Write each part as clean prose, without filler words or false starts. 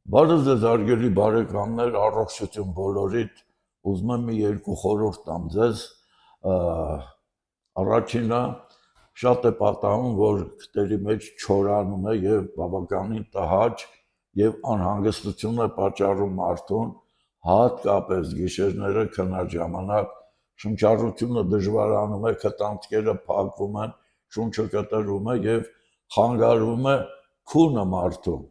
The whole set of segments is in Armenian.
Բարև ձեզ հարգելի բարեկամներ, առողջություն բոլորիդ, ուզում եմ մի երկու խորհուրդ տամ ձեզ, առաջինը շատ է պատահում, որ քտերի մեջ չորանում է եւ բավականին տհաճ եւ անհանգստություն է պատճառում մարդուն, հատկապես գիշերները քնած ժամանակ շնչառությունը դժվարանում է, քտանցքերը փակվում են, շունչը կտրում է եւ խանգարվում է քունը մարդու։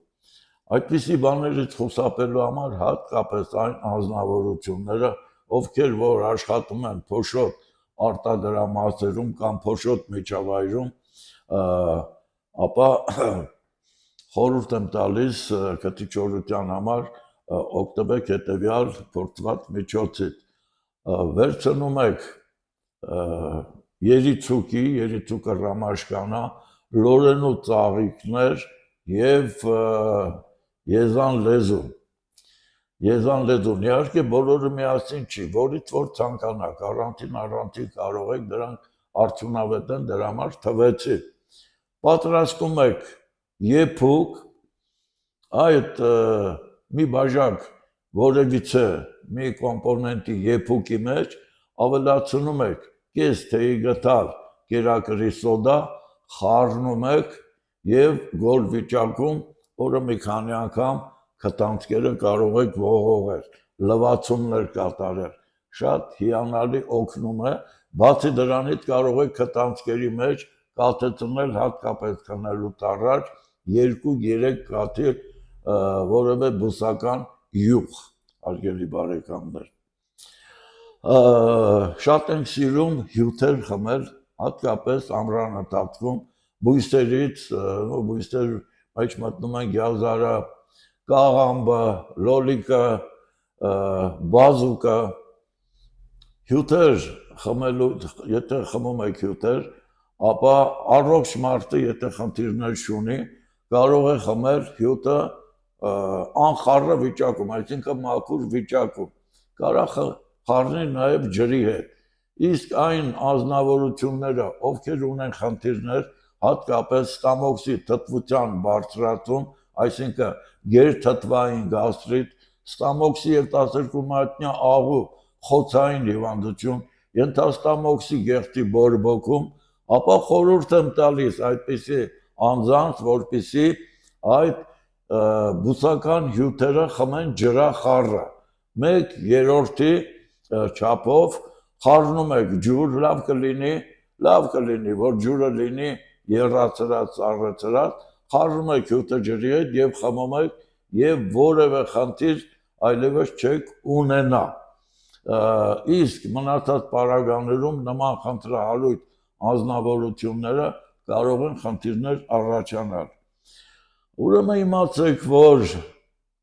Այդպիսի բաներից խուսափելու համար հատկապես այն անձնավորությունները, ովքեր որ աշխատում են փոշոտ արտադրամասերում կամ փոշոտ միջավայրում, ապա խորհուրդ եմ տալիս քթի համար օգտվեք հետևյալ փորձված միջոցից։ Վերցնում եք երիցուկը ռամաշկանա, լորենու ծաղիկներ եւ եզան լեզուն, իհարկե բոլորը միասին չի, որից որ ցանկանաք, առանցին կարող եք դրանք արդյունավետ են, դրա համար թվեցի։ Պատրաստում եք եփուկ, այդ մի բաժակ որևիցե մի կոմպոնենտի եփուկի մեջ ավելացնում եք կես թեյի գդալ կերակրի սոդա, խառնում եք եւ գոլ վիճակում օրը մի քանի անգամ քտանցքերը կարող եք ողողել, լվացումներ կատարել, շատ հիանալի օգնում է, բացի դրանից կարող եք քտանցքերի մեջ կաթեցնել հատկապես քնելուց առաջ 2-3 կաթիլ որևէ բուսական յուղ, հարգելի բարեկամներ։ Շատ ենք սիրում հյութեր խմել, հատկապես ամռան ընթացքում բույսերից, բույսեր մեջ մտնում են գազարը, կաղամբը, լոլիկը, բազուկը, հյութեր խմելու, եթե խմում եք հյութեր, ապա առողջ մարդը, եթե խնդիրներ չունի, կարող է խմել հյութը անխառը վիճակում, այսինքն մաքուր վիճակում, կարող խառնի նաև ջրի հետ, իսկ այն անձնավորությունները, ովքեր ունեն խնդիրներ, հատկապես ստամոքսի թթվության բարձրացում, այսինքն գերթթվային գաստրիտ, ստամոքսի եւ 12-մատնյա աղու խոցային հիվանդություն, ենթաստամոքսի գեղձի բորբոքում, ապա խորհուրդ եմ տալիս այդպիսի անձանց, որպեսզի այդ բուսական հյութերը խմեն ջրախառը, 1/3-ի չափով խառնում եք ջուր, լավ կլինի, որ ջուրը լինի եռացրած, սառեցրած, խառնում եք հյութը ջրի հետ եւ խմում եք եւ որևէ խնդիր այլևս չեք ունենա։ Իսկ մնացած պարագաներում նման խնդրահարույց անձնավորությունները կարող են խնդիրներ առաջանալ։ Ուրեմն իմացեք, որ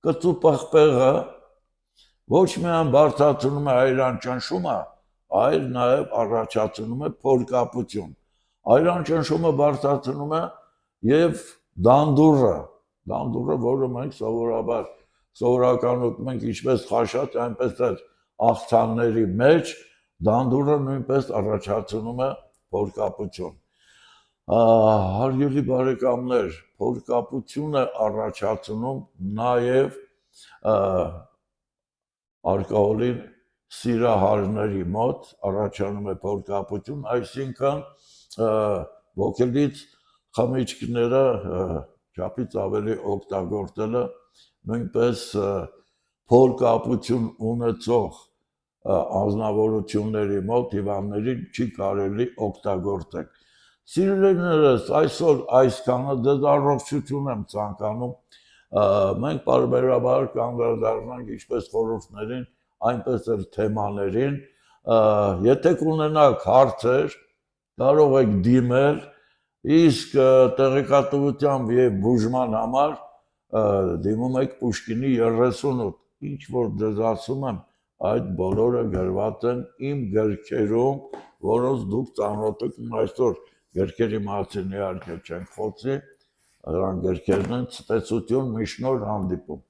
կծու-պղպեղը ոչ միայն բարձրացնում է այրան ճնշումը, այլ նաև առաջացնում է փորկապություն։ Այրան ճնշումը բարձրացնում է եւ դանդուրը, որը մենք սովորականություն ենք ինչպես խաշած, այնպես էլ աղցանների մեջ դանդուրը նույնպես առաջացնում է փորկապություն։ Հարգելի բարեկամներ, փորկապություն է առաջացնում նաև ալկոհոլին սիրահարների մոտ առաջանում է փորկապություն, այսինքն ոգելից խմիչքները չափից ավելի օգտագործելը նույնպես փորկապություն ունեցող անձնավորությունների մոտ հիվանդներին չի կարելի օգտագործել։ Սիրելիներս, այսօր այսքանը, ձեզ առողջություն եմ ցանկանում, մենք պարբերաբար կանդրադառնանք ինչպես խորհուրդներին, այնպես էլ թեմաներին, եթե կունենաք հարցեր, կարող եք դիմել, իսկ տեղեկատվությամբ եւ բուժման համար դիմում եք Պուշկինի 38, ինչ որ ձեզ ասում եմ, այդ բոլորը գրված են իմ գրքերում, որոնց դուք ծանոթ եք, այսօր գրքերի մասին իհարկե չենք խոսի, դրանք գրքերն են, ցտեսություն, մի շնորհ հանդիպում։